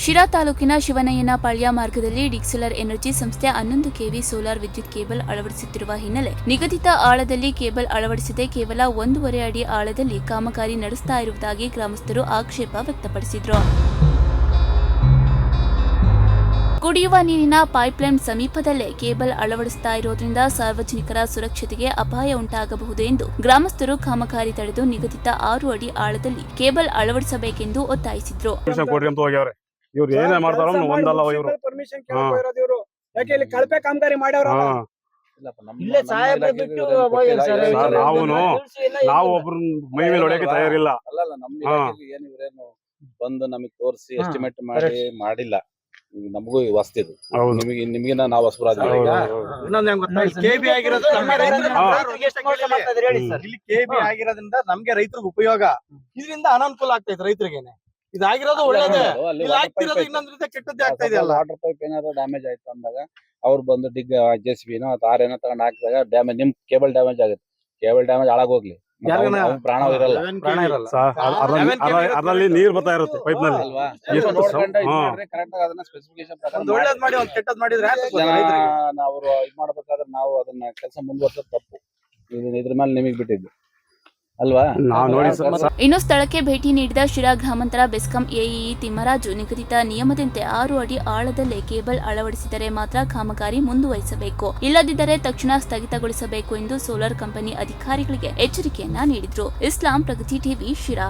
ಶಿರಾ ತಾಲೂಕಿನ ಶಿವನಯ್ಯನಪಾಳ್ಯ ಮಾರ್ಗದಲ್ಲಿ ಡಿಕ್ಸೆಲರ್ ಎನರ್ಜಿ ಸಂಸ್ಥೆ 11 ಕೆವಿ ಸೋಲಾರ್ ವಿದ್ಯುತ್ ಕೇಬಲ್ ಅಳವಡಿಸುತ್ತಿರುವ ಹಿನ್ನೆಲೆ ನಿಗದಿತ ಆಳದಲ್ಲಿ ಕೇಬಲ್ ಅಳವಡಿಸದೆ ಕೇವಲ 1.5 ಅಡಿ ಆಳದಲ್ಲಿ ಕಾಮಗಾರಿ ನಡೆಸ್ತಾ ಇರುವುದಾಗಿ ಗ್ರಾಮಸ್ಥರು ಆಕ್ಷೇಪ ವ್ಯಕ್ತಪಡಿಸಿದರು. ಕುಡಿಯುವ ನೀರಿನ ಪೈಪ್ಲೈನ್ ಸಮೀಪದಲ್ಲೇ ಕೇಬಲ್ ಅಳವಡಿಸುತ್ತಾ ಇರೋದ್ರಿಂದ ಸಾರ್ವಜನಿಕರ ಸುರಕ್ಷತೆಗೆ ಅಪಾಯ ಉಂಟಾಗಬಹುದು ಎಂದು ಗ್ರಾಮಸ್ಥರು ಕಾಮಗಾರಿ ತಡೆದು ನಿಗದಿತ 6 ಅಡಿ ಆಳದಲ್ಲಿ ಕೇಬಲ್ ಅಳವಡಿಸಬೇಕೆಂದು ಒತ್ತಾಯಿಸಿದರು. ಇವ್ರು ಏನೇ ಮಾಡ್ತಾರೋ ಒಂದಲ್ಲ ಇವರು ಪರ್ಮಿಷನ್ ಕೇಳಬೇಕು ಇರೋದು ಇವರು. ಯಾಕೆ ಇಲ್ಲಿ ಕಳಪೆ ಕಾಮಗಾರಿ ಮಾಡ್ಯಾರ. ನಾವು ಒಬ್ರು ಮೈ ಮೇಲೆ ಹೊಡೆಯಕ್ಕೆ ತಯಾರಿಲ್ಲ. ಬಂದು ನಮಗ್ ತೋರಿಸಿ ಎಸ್ಟಿಮೇಟ್ ಮಾಡಿಲ್ಲ. ನಮಗೂ ಹೊಸ್ತಿದು, ನಿಮಗಿನ ನಾವು ಹೊಸಬರಾದ್ವಿ. ಕೆಬಿ ಆಗಿರೋದ್ರಿಂದ ನಮ್ಗೆ ರೈತರಿಗೆ ಉಪಯೋಗ, ಇದರಿಂದ ಅನಾನುಕೂಲ ಆಗ್ತೈತೆ ರೈತರಿಗೇನೆ. ಇದಾಗಿರೋದು ಒಳ್ಳೇದೇ, ಇನ್ನೊಂದ್ರಿಂದ ಕೆಟ್ಟದ್ದೇ ಆಗ್ತಾ ಇದೆಯಲ್ಲ. ವಾಟರ್ ಪೈಪ್ ಏನಾದ್ರು ಡ್ಯಾಮೇಜ್ ಆಯ್ತು ಅಂದಾಗ ಅವ್ರು ಬಂದು JCB-ನೋ ಅಥವಾ ಆರೇನೋ ತಗೊಂಡ್ ಹಾಕಿದಾಗ ಡ್ಯಾಮೇಜ್, ನಿಮ್ ಕೇಬಲ್ ಡ್ಯಾಮೇಜ್ ಆಗುತ್ತೆ. ಕೇಬಲ್ ಡ್ಯಾಮೇಜ್ ಹಾಳಾಗೋಗ್ಲಿ, ಪ್ರಾಣ ಇರಲ್ಲ. ಅದರಲ್ಲಿ ನೀರ್ ಬರ್ತಾ ಇರುತ್ತೆ ಪೈಪ್ ನಲ್ಲಿ. ಒಳ್ಳೇದ್ ಮಾಡಿ ಒಂದ್ ಕೆಟ್ಟದ್ ಮಾಡಿದ್ರೆ ಅವ್ರು ಇದ್ ಮಾಡ್ಬೇಕಾದ್ರೆ ನಾವು ಅದನ್ನ ಕೆಲಸ ಮುಂದುವರ್ಸೋದು ತಪ್ಪು. ಇದ್ರ ಮೇಲೆ ನಿಮಗ್ ಬಿಟ್ಟಿದ್ದು ಅಲ್ವಾ. ಇನ್ನು ಸ್ಥಳಕ್ಕೆ ಭೇಟಿ ನೀಡಿದ ಶಿರಾ ಗ್ರಾಮಾಂತರ ಬೆಸ್ಕಾಂ ಎಇಇ ತಿಮ್ಮರಾಜು ನಿಗದಿತ ನಿಯಮದಂತೆ 6 ಅಡಿ ಆಳದಲ್ಲೇ ಕೇಬಲ್ ಅಳವಡಿಸಿದರೆ ಮಾತ್ರ ಕಾಮಗಾರಿ ಮುಂದುವರಿಸಬೇಕು, ಇಲ್ಲದಿದ್ದರೆ ತಕ್ಷಣ ಸ್ಥಗಿತಗೊಳಿಸಬೇಕು ಎಂದು ಸೋಲಾರ್ ಕಂಪನಿ ಅಧಿಕಾರಿಗಳಿಗೆ ಎಚ್ಚರಿಕೆಯನ್ನ ನೀಡಿದ್ರು. ಇಸ್ಲಾಂ ಪ್ರಗತಿ ಟಿವಿ ಶಿರಾ.